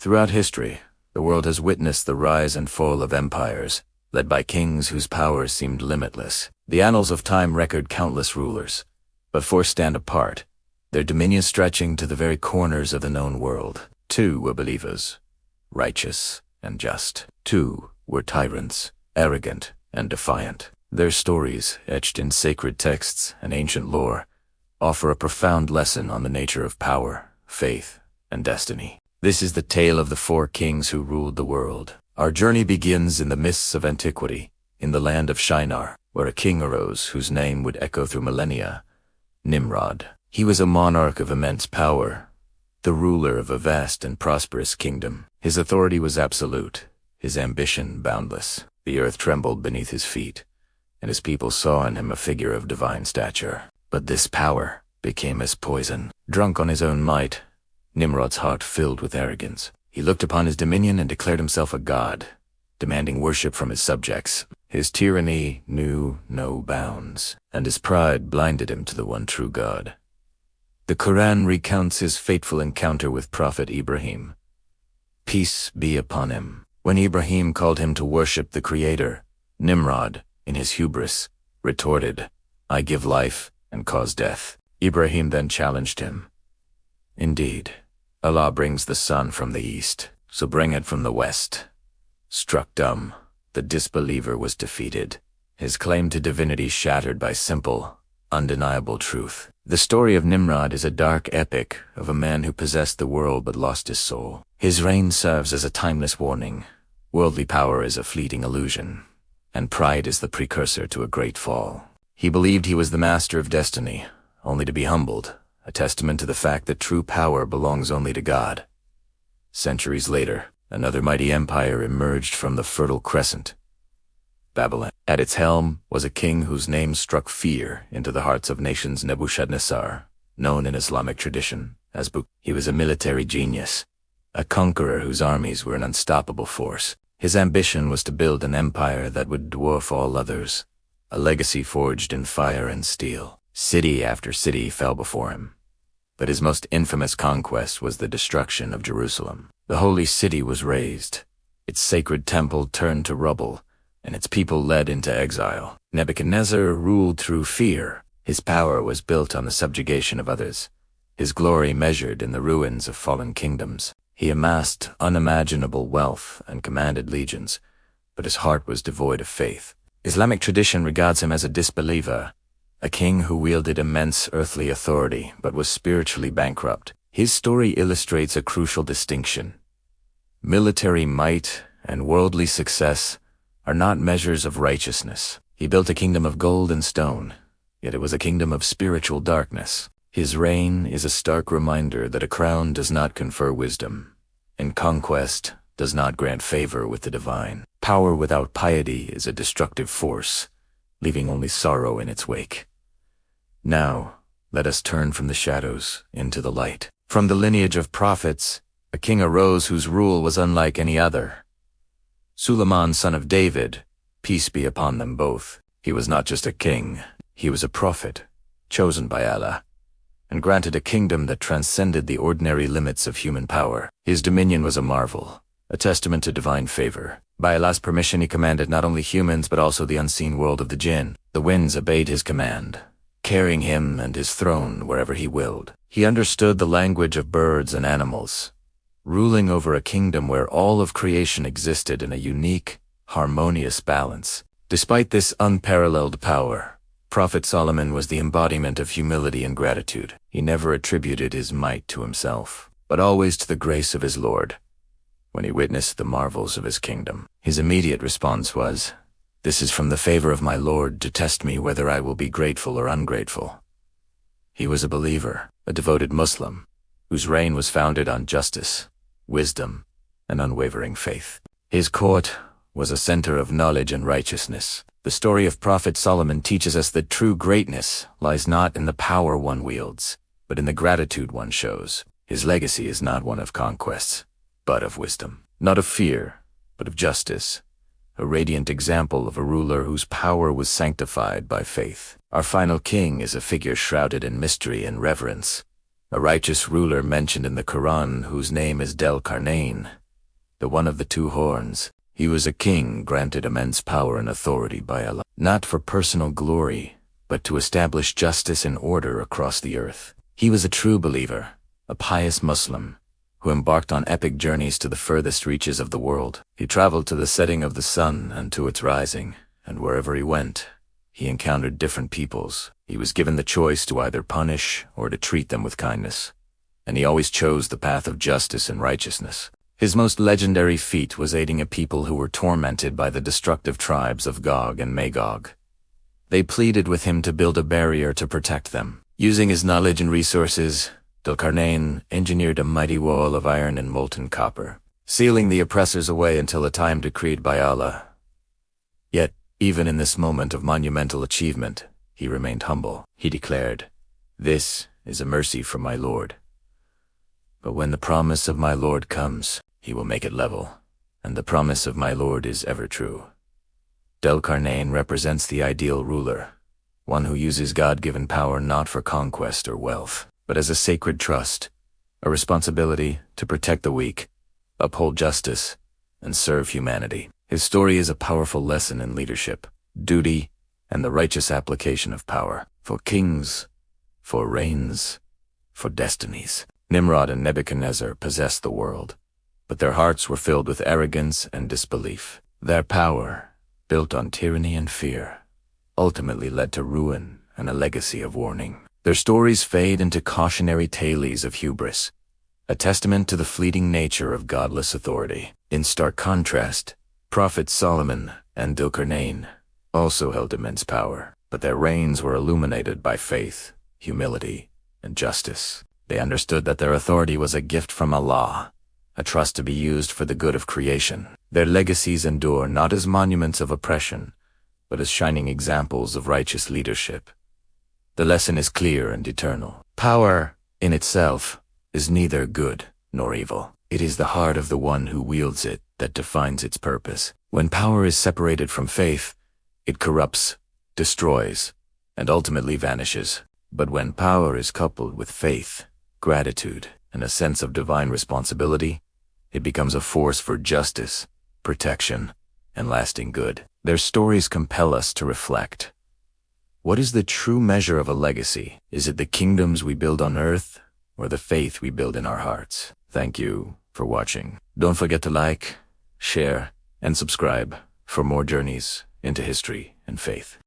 Throughout history, the world has witnessed the rise and fall of empires, led by kings whose powers seemed limitless. The annals of time record countless rulers, but four stand apart, their dominion stretching to the very corners of the known world. 2 were believers, righteous and just. 2 were tyrants, arrogant and defiant. Their stories, etched in sacred texts and ancient lore, offer a profound lesson on the nature of power, faith, and destiny. This is the tale of the 4 kings who ruled the world. Our journey begins in the mists of antiquity, in the land of Shinar, where a king arose whose name would echo through millennia: Nimrod. He was a monarch of immense power, the ruler of a vast and prosperous kingdom. His authority was absolute, his ambition boundless. The earth trembled beneath his feet, and his people saw in him a figure of divine stature. But this power became as poison. Drunk on his own might, Nimrod's heart filled with arrogance. He looked upon his dominion and declared himself a god, demanding worship from his subjects. His tyranny knew no bounds, and his pride blinded him to the one true God. The Qur'an recounts his fateful encounter with Prophet Ibrahim. Peace be upon him. When Ibrahim called him to worship the Creator, Nimrod, in his hubris, retorted, "I give life and cause death." Ibrahim then challenged him. "Indeed, Allah brings the sun from the east, so bring it from the west." Struck dumb, the disbeliever was defeated, his claim to divinity shattered by simple, undeniable truth. The story of Nimrod is a dark epic of a man who possessed the world but lost his soul. His reign serves as a timeless warning. Worldly power is a fleeting illusion, and pride is the precursor to a great fall. He believed he was the master of destiny, only to be humbled, a testament to the fact that true power belongs only to God. Centuries later, another mighty empire emerged from the Fertile Crescent, Babylon. At its helm was a king whose name struck fear into the hearts of nations: Nebuchadnezzar, known in Islamic tradition as Bukhtanassar. He was a military genius, a conqueror whose armies were an unstoppable force. His ambition was to build an empire that would dwarf all others, a legacy forged in fire and steel. City after city fell before him, but his most infamous conquest was the destruction of Jerusalem. The holy city was razed, its sacred temple turned to rubble, and its people led into exile. Nebuchadnezzar ruled through fear. His power was built on the subjugation of others, his glory measured in the ruins of fallen kingdoms. He amassed unimaginable wealth and commanded legions, but his heart was devoid of faith. Islamic tradition regards him as a disbeliever, a king who wielded immense earthly authority but was spiritually bankrupt. His story illustrates a crucial distinction. Military might and worldly success are not measures of righteousness. He built a kingdom of gold and stone, yet it was a kingdom of spiritual darkness. His reign is a stark reminder that a crown does not confer wisdom, and conquest does not grant favor with the divine. Power without piety is a destructive force, leaving only sorrow in its wake. Now, let us turn from the shadows into the light. From the lineage of prophets, a king arose whose rule was unlike any other. Sulayman, son of David, peace be upon them both. He was not just a king, he was a prophet, chosen by Allah, and granted a kingdom that transcended the ordinary limits of human power. His dominion was a marvel, a testament to divine favor. By Allah's permission, he commanded not only humans but also the unseen world of the jinn. The winds obeyed his command, carrying him and his throne wherever he willed. He understood the language of birds and animals, ruling over a kingdom where all of creation existed in a unique, harmonious balance. Despite this unparalleled power, Prophet Solomon was the embodiment of humility and gratitude. He never attributed his might to himself, but always to the grace of his Lord. When he witnessed the marvels of his kingdom, his immediate response was, "This is from the favor of my Lord to test me whether I will be grateful or ungrateful." He was a believer, a devoted Muslim, whose reign was founded on justice, wisdom, and unwavering faith. His court was a center of knowledge and righteousness. The story of Prophet Solomon teaches us that true greatness lies not in the power one wields, but in the gratitude one shows. His legacy is not one of conquests, but of wisdom. Not of fear, but of justice. A radiant example of a ruler whose power was sanctified by faith. Our final king is a figure shrouded in mystery and reverence, a righteous ruler mentioned in the Qur'an whose name is Dhul-Qarnayn, the one of the two horns. He was a king granted immense power and authority by Allah, not for personal glory, but to establish justice and order across the earth. He was a true believer, a pious Muslim, who embarked on epic journeys to the furthest reaches of the world. He traveled to the setting of the sun and to its rising, and wherever he went, he encountered different peoples. He was given the choice to either punish or to treat them with kindness, and he always chose the path of justice and righteousness. His most legendary feat was aiding a people who were tormented by the destructive tribes of Gog and Magog. They pleaded with him to build a barrier to protect them. Using his knowledge and resources, Dhul-Qarnayn engineered a mighty wall of iron and molten copper, sealing the oppressors away until a time decreed by Allah. Yet, even in this moment of monumental achievement, he remained humble. He declared, "This is a mercy from my Lord. But when the promise of my Lord comes, he will make it level, and the promise of my Lord is ever true." Dhul-Qarnayn represents the ideal ruler, one who uses God-given power not for conquest or wealth, but as a sacred trust, a responsibility to protect the weak, uphold justice, and serve humanity. His story is a powerful lesson in leadership, duty, and the righteous application of power for kings, for reigns, for destinies. Nimrod and Nebuchadnezzar possessed the world, but their hearts were filled with arrogance and disbelief. Their power, built on tyranny and fear, ultimately led to ruin and a legacy of warning. Their stories fade into cautionary tales of hubris, a testament to the fleeting nature of godless authority. In stark contrast, Prophets Solomon and Dhul-Qarnayn also held immense power, but their reigns were illuminated by faith, humility, and justice. They understood that their authority was a gift from Allah, a trust to be used for the good of creation. Their legacies endure not as monuments of oppression, but as shining examples of righteous leadership. The lesson is clear and eternal. Power, in itself, is neither good nor evil. It is the heart of the one who wields it that defines its purpose. When power is separated from faith, it corrupts, destroys, and ultimately vanishes. But when power is coupled with faith, gratitude, and a sense of divine responsibility, it becomes a force for justice, protection, and lasting good. Their stories compel us to reflect. What is the true measure of a legacy? Is it the kingdoms we build on earth, or the faith we build in our hearts? Thank you for watching. Don't forget to like, share, and subscribe for more journeys into history and faith.